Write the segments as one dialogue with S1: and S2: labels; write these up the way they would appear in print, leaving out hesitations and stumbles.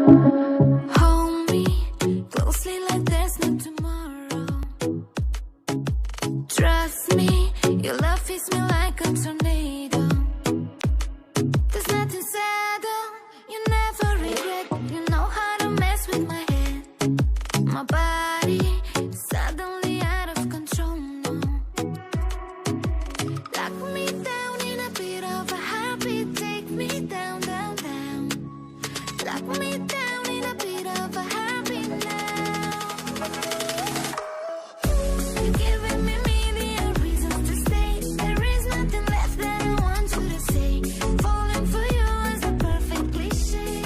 S1: Hold me closely like there's no tomorrow. Trust me, your love hits me like a tornado. There's nothing settled, you never regret. You know how to mess with my head. My body suddenly out of control now. Lock me down in a bit of a heartbeat. Take me down, down, down. Lock me down in a bit of a heartbeat now. You're giving me million reasons to stay. There is nothing left that I want you to say. Falling for you is a perfect cliche.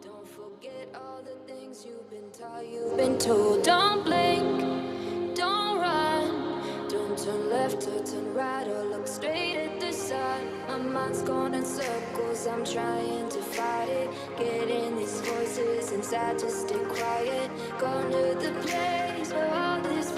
S2: Don't forget all the things you've been taught, you've been told. Don't blink, don't run, don't turn left or turn right or look straight at the sun. My mind's going in circles, I'm trying to fight it. Getting these voices inside to stay quiet. Going to the place where all this